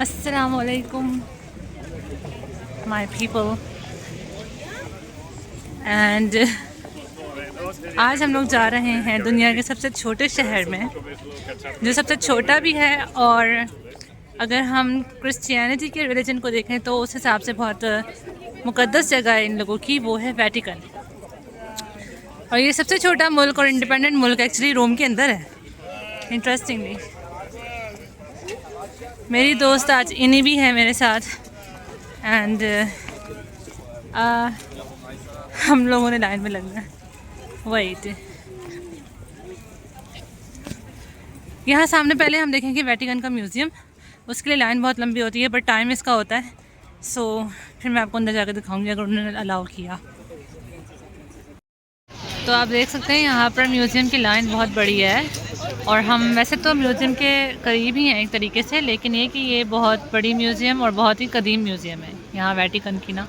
अस्सलाम वालेकुम my people and आज हम लोग जा रहे हैं दुनिया के सबसे छोटे शहर में, जो सबसे छोटा भी है, और अगर हम क्रिश्चियनिटी के रिलीजन को देखें तो उस हिसाब से बहुत मुक़द्दस जगह है इन लोगों की, वो है वेटिकन। और ये सबसे छोटा मुल्क और इंडिपेंडेंट मुल्क एक्चुअली रोम के अंदर है। इंटरेस्टिंगली मेरी दोस्त आज इन्हीं भी है मेरे साथ एंड हम लोगों ने लाइन में लगना है। वेट, यहाँ सामने पहले हम देखेंगे वेटिकन का म्यूज़ियम। उसके लिए लाइन बहुत लंबी होती है बट टाइम इसका होता है, सो फिर मैं आपको अंदर जाकर दिखाऊंगी अगर उन्होंने अलाउ किया। तो आप देख सकते हैं यहाँ पर म्यूज़ियम की लाइन बहुत बड़ी है, और हम वैसे तो म्यूज़ियम के करीब ही हैं एक तरीके से, लेकिन ये कि ये बहुत बड़ी म्यूज़ियम और बहुत ही कदीम म्यूज़ियम है यहाँ वेटिकन की ना।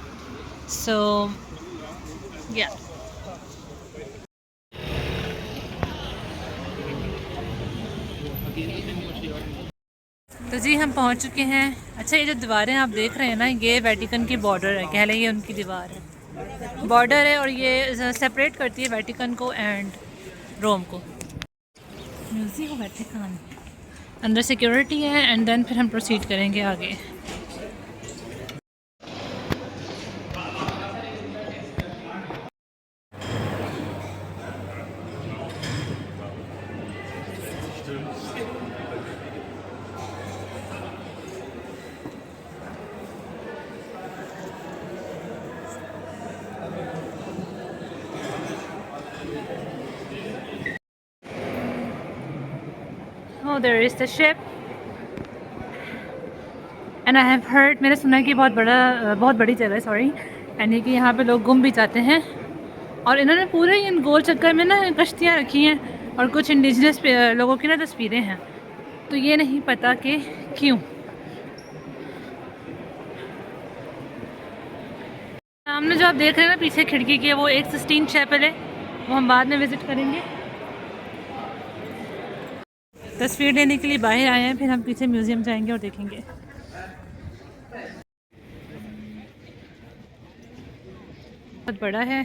सो या तो जी हम पहुँच चुके हैं। अच्छा, ये जो दीवारें आप देख रहे हैं ना, ये वेटिकन की बॉर्डर है, कह लें ये उनकी दीवार है, बॉर्डर है, और ये सेपरेट करती है वेटिकन को एंड रोम को। म्यूज़ियम वेटिकन अंदर सिक्योरिटी है एंड देन फिर हम प्रोसीड करेंगे आगे। Oh, there is the ship and I have heard, मैंने सुना है कि बहुत बड़ी जगह है, सॉरी, यानी कि यहाँ पे लोग गुम भी जाते हैं। और इन्होंने पूरे इन गोल चक्कर में ना कश्तियाँ रखी हैं और कुछ इंडिजिनस लोगों की ना तस्वीरें हैं, तो ये नहीं पता कि क्यों। सामने जो आप देख रहे हैं ना पीछे खिड़की की, वो एक सिस्टीन चैपल है, वो हम बाद में विज़िट करेंगे। तस्वीर लेने के लिए बाहर आए हैं, फिर हम पीछे म्यूज़ियम जाएंगे और देखेंगे। बहुत बड़ा है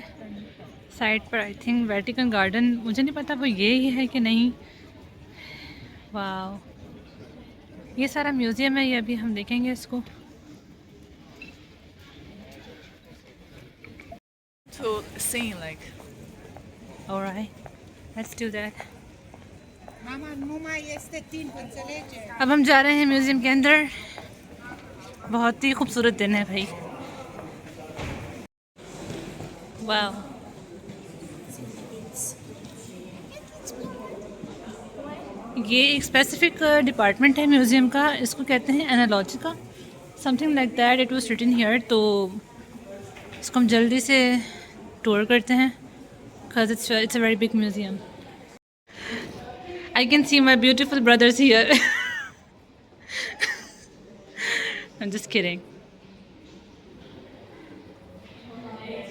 साइड पर, आई थिंक वेटिकन गार्डन, मुझे नहीं पता वो ये ही है कि नहीं। वाह, ये सारा म्यूज़ियम है, ये अभी हम देखेंगे इसको। To sing like. Alright, let's do that. अब अब हम जा रहे हैं म्यूज़ियम के अंदर। बहुत ही खूबसूरत दिन है भाई। वाह, ये एक स्पेसिफिक डिपार्टमेंट है म्यूज़ियम का, इसको कहते हैं एनालॉजिका, something like that it was written here. तो इसको हम जल्दी से टूर करते हैं because it's a very big museum. I can see my beautiful brothers here. I'm just kidding.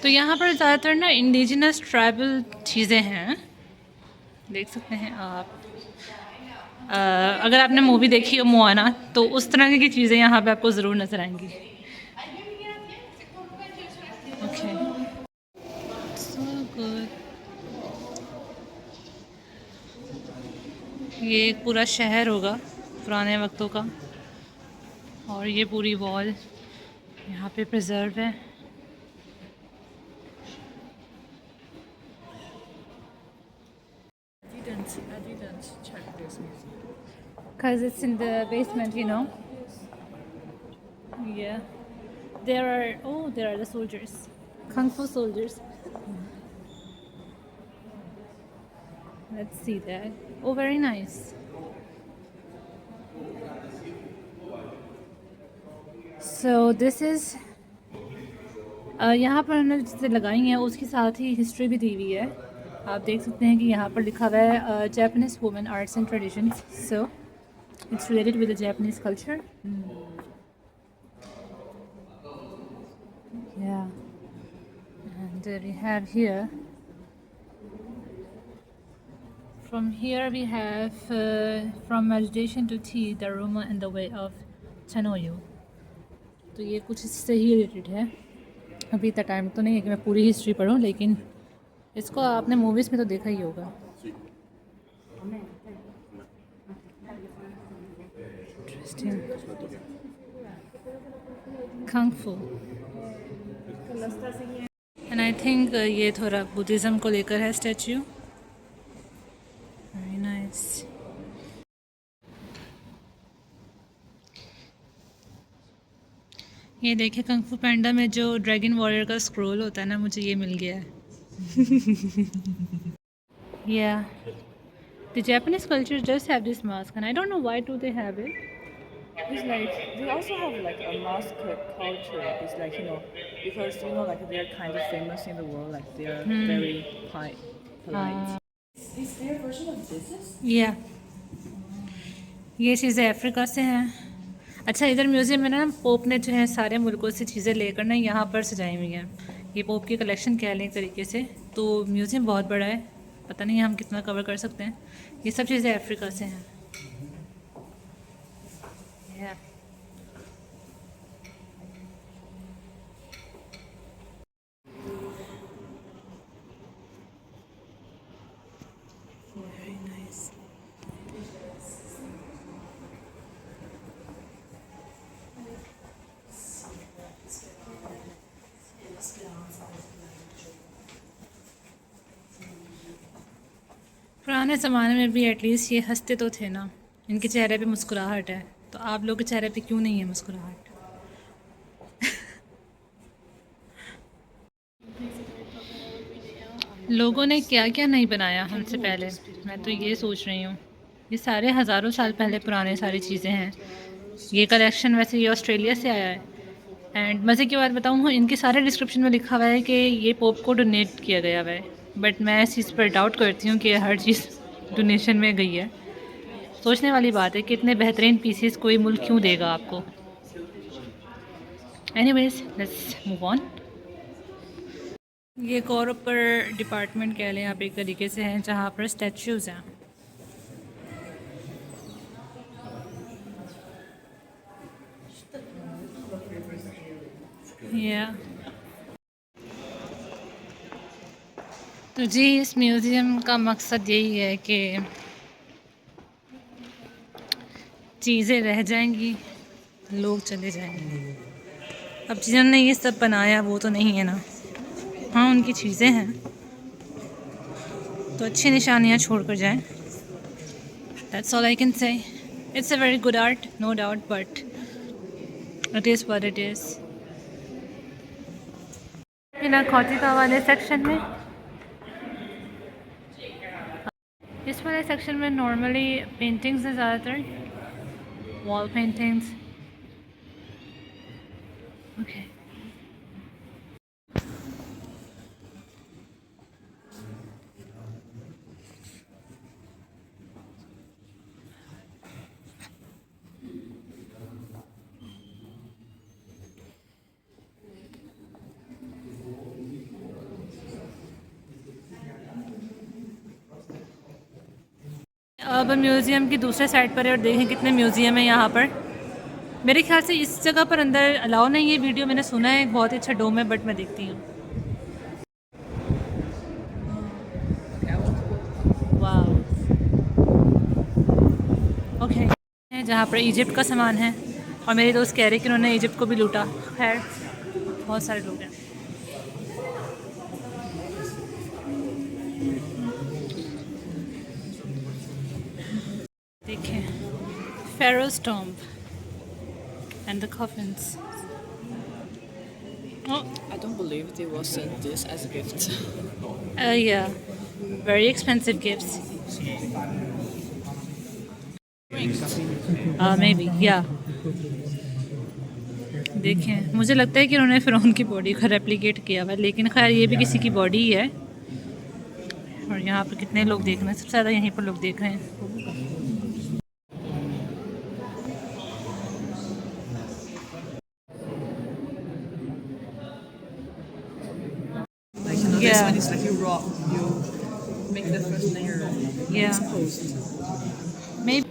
तो यहाँ पर ज़्यादातर ना इंडिजिनस ट्राइबल चीज़ें हैं, देख सकते हैं आप। अगर आपने मूवी देखी हो मोआना, तो उस तरह की चीज़ें यहाँ पे आपको ज़रूर नज़र आएंगी। Okay, so good. ये एक पूरा शहर होगा पुराने वक्तों का, और ये पूरी वॉल यहाँ पे प्रिजर्व है। I didn't check this museum. Because it's in the basement, you know. Yeah. There are the soldiers. Kung Fu soldiers. Let's see that. Oh, very nice. So this is यहाँ पर हमने जिसे लगाई हैं उसके साथ ही हिस्ट्री भी दी हुई है। आप देख सकते हैं कि यहाँ पर लिखा हुआ है Japanese women arts and traditions, so it's related with the Japanese culture. Yeah, and we have here, from here we have from meditation to tea, the Roma and the way of छनो you. तो ये कुछ इससे ही related है। अभी इतना time तो नहीं है कि मैं पूरी हिस्ट्री पढूं, लेकिन इसको आपने मूवीज़ में तो देखा ही होगा। इंटरेस्टिंग। कंग फू। एंड आई थिंक ये थोड़ा बुद्धिज़्म को लेकर है स्टैचू। Very nice. ये देखिए कंग फू पैंडा में जो ड्रैगन वॉरियर का स्क्रोल होता है ना, मुझे ये मिल गया है। Yeah, the Japanese culture does have this mask, and I don't know why do they have it. It's like they also have like a mask culture. It's like because like they're kind of famous in the world. Like they're very polite. Is their version of business? Yeah, ये चीज़ें Africa से हैं। अच्छा, इधर museum में ना pope ने जो है सारे मुल्कों से चीज़ें लेकर ना यहाँ पर सजाई हुई हैं। ये पोप की कलेक्शन कह लें एक तरीके से। तो म्यूज़ियम बहुत बड़ा है, पता नहीं हम कितना कवर कर सकते हैं। ये सब चीज़ें अफ्रीका से हैं। Yeah. Very nice. पुराने ज़माने में भी एटलीस्ट ये हंसते तो थे ना, इनके चेहरे पे मुस्कुराहट है। तो आप लोग के चेहरे पे क्यों नहीं है मुस्कुराहट? लोगों ने क्या क्या नहीं बनाया हमसे पहले, मैं तो ये सोच रही हूँ। ये सारे हज़ारों साल पहले पुराने सारी चीज़ें हैं। ये कलेक्शन वैसे ये ऑस्ट्रेलिया से आया है। एंड मज़े की बात बताऊँ, इनके सारे डिस्क्रिप्शन में लिखा हुआ है कि ये पोप को डोनेट किया गया हुआ है, बट मैं इस चीज़ पर डाउट करती हूँ कि हर चीज़ डोनेशन में गई है। सोचने वाली बात है कि इतने बेहतरीन पीसेस कोई मुल्क क्यों देगा आपको। Anyways, let's move on. ये एक और ऊपर डिपार्टमेंट कह लें आप एक तरीके से हैं, जहाँ पर स्टैचूज़ हैं। या तो जी, इस म्यूज़ियम का मकसद यही है कि चीज़ें रह जाएंगी, लोग चले जाएंगे। अब जिन्होंने ये सब बनाया वो तो नहीं है ना। हाँ, उनकी चीज़ें हैं तो अच्छी निशानियाँ छोड़ कर जाएँ। That's all I can say. It's a very good art, no doubt, but it is what it is. नारकोटिका वाले सेक्शन में, इस वाले सेक्शन में नॉर्मली पेंटिंग्स हैं ज़्यादातर, वॉल पेंटिंग्स। ओके, अब म्यूज़ियम की दूसरे साइड पर है और देखें कितने म्यूज़ियम है यहाँ पर। मेरे ख्याल से इस जगह पर अंदर अलाउ नहीं है वीडियो, मैंने सुना है एक बहुत ही अच्छा डोम है, बट मैं देखती हूँ। वाह, ओके। जहाँ पर इजिप्ट का सामान है और मेरे दोस्त कह रहे कि उन्होंने इजिप्ट को भी लूटा। खैर, बहुत सारे लोग हैं। देखें, Pharaoh's tomb and the coffins. Oh, I don't believe they will send this as a gift. yeah, very expensive gifts. Maybe, yeah. देखें, मुझे लगता है कि उन्होंने फ़िरौन की बॉडी को रेप्लिकेट किया हुआ है, लेकिन खैर ये भी किसी की बॉडी ही है। और यहाँ पर कितने लोग देख रहे हैं, सबसे ज़्यादा यहीं पर लोग देख रहे हैं। This one is like you rock, you make the first layer Yeah. exposed. Maybe.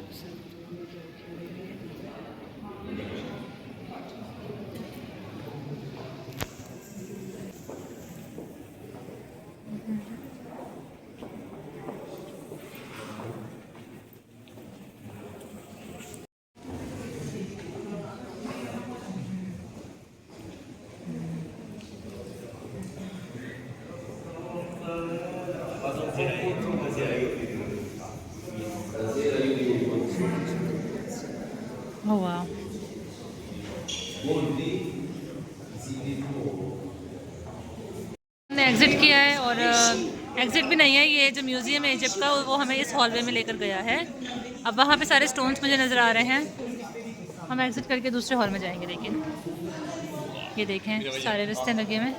Exit किया है और एग्ज़िट भी नहीं है, ये जो म्यूज़ियम है इजिप्ट का वो हमें इस हॉलवे में लेकर गया है। अब वहाँ पे सारे स्टोन्स मुझे नज़र आ रहे हैं। हम एग्ज़िट करके दूसरे हॉल में जाएंगे, लेकिन ये देखें सारे रिश्ते लगे हुए हैं।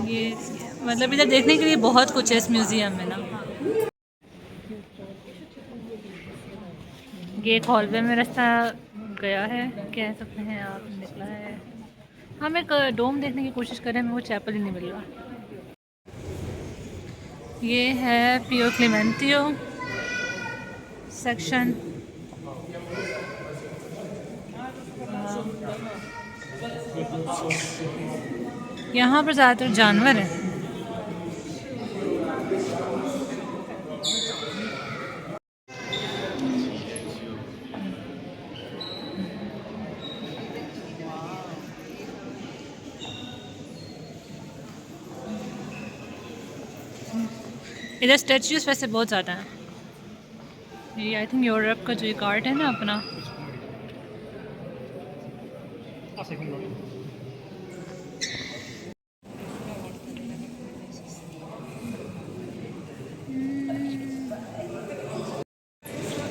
ये मतलब इधर देखने के लिए बहुत कुछ है इस म्यूज़ियम में ना। ये एक हॉलवे में रास्ता गया है, कह सकते हैं आप, निकला है। हम एक डोम देखने की कोशिश कर रहे हैं, हमें वो चैपल ही नहीं मिल रहा। ये है पियो क्लेमेंटियो सेक्शन। यहाँ पर ज़्यादातर जानवर हैं। इधर स्टैचूज़ वैसे बहुत ज़्यादा हैं। ये आई थिंक यूरोप का जो एक आर्ट है ना अपना।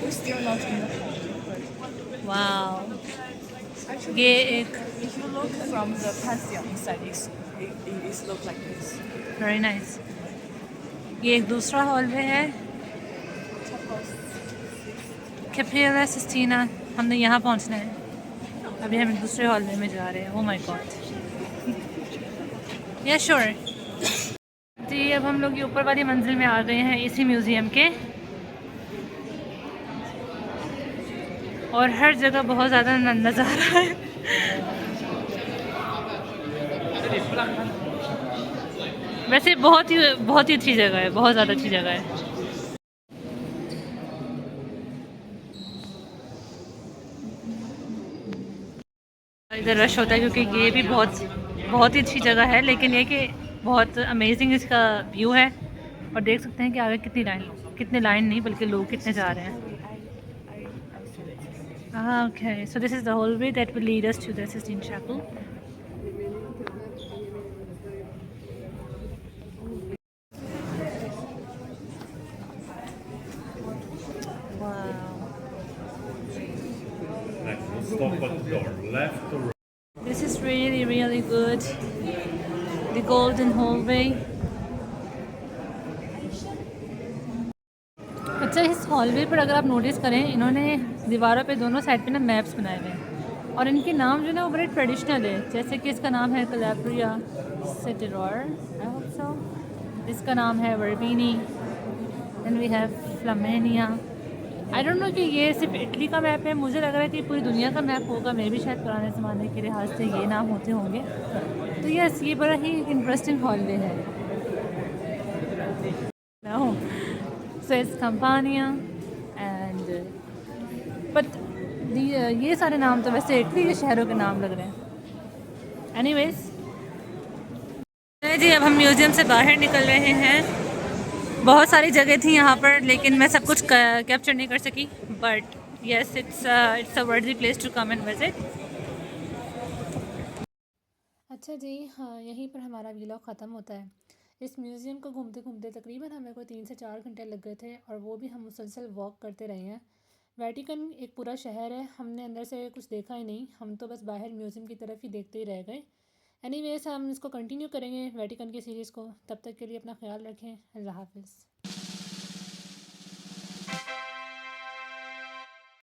We're still not in the hall. Wow, Actually, ये एक if you look from the Pantheon inside, it looks like this. Very nice. ये एक दूसरा हॉलवे है, कैप्रिला सिस्टीना। हमने यहाँ पहुँचना है, अभी हम दूसरे हॉलवे में जा रहे हैं। ओह माय गॉड, या श्योर जी। अब हम लोग ये ऊपर वाली मंजिल में आ गए हैं इसी म्यूज़ियम के, और हर जगह बहुत ज़्यादा नज़ारा है। वैसे बहुत ही अच्छी जगह है, बहुत ज़्यादा अच्छी जगह है। इधर रश होता है क्योंकि ये भी बहुत ही अच्छी जगह है, लेकिन ये कि बहुत अमेजिंग इसका व्यू है। और देख सकते हैं कि आगे कितनी लाइन नहीं बल्कि लोग कितने जा रहे हैं। Okay, so this is the hallway that will lead us to the Sistine Chapel. Wow. Stop at the door, left or right? This is really good. The golden hallway. अच्छा, इस हॉलवे पर अगर आप नोटिस करें, इन्होंने दीवारों पे दोनों साइड पे ना मैप्स बनाए हुए हैं, और इनके नाम जो है ना वो बड़े ट्रेडिशनल है। जैसे कि इसका नाम है कलाब्रिया सिटिडोर, आई होप सो। इसका नाम है वर्बीनी, and we have flamenia. I don't know कि ये सिर्फ इटली का मैप है, मुझे लग रहा है कि पूरी दुनिया का मैप होगा। मे भी शायद पुराने ज़माने के लिहाज से ये नाम होते होंगे। तो यस, ये बड़ा ही इंटरेस्टिंग हॉलवे है। So it's Campania and but ये सारे नाम तो वैसे इटली के शहरों के नाम लग रहे हैं। एनीवेज जी, अब हम म्यूज़ियम से बाहर निकल रहे हैं। बहुत सारी जगह थी यहाँ पर, लेकिन मैं सब कुछ कैप्चर नहीं कर सकी, but yes, it's a worthy place to come and visit. अच्छा जी, हाँ, यहीं पर हमारा व्लॉग ख़त्म होता है। इस म्यूज़ियम को घूमते घूमते तकरीबन हमें को 3 से 4 घंटे लग गए थे, और वो भी हम मुसलसल वॉक करते रहे हैं। वेटिकन एक पूरा शहर है, हमने अंदर से कुछ देखा ही नहीं, हम तो बस बाहर म्यूज़ियम की तरफ ही देखते ही रह गए। एनीवेज, हम इसको कंटिन्यू करेंगे वेटिकन की सीरीज़ को। तब तक के लिए अपना ख्याल रखें। अल्लाह हाफ़िज़।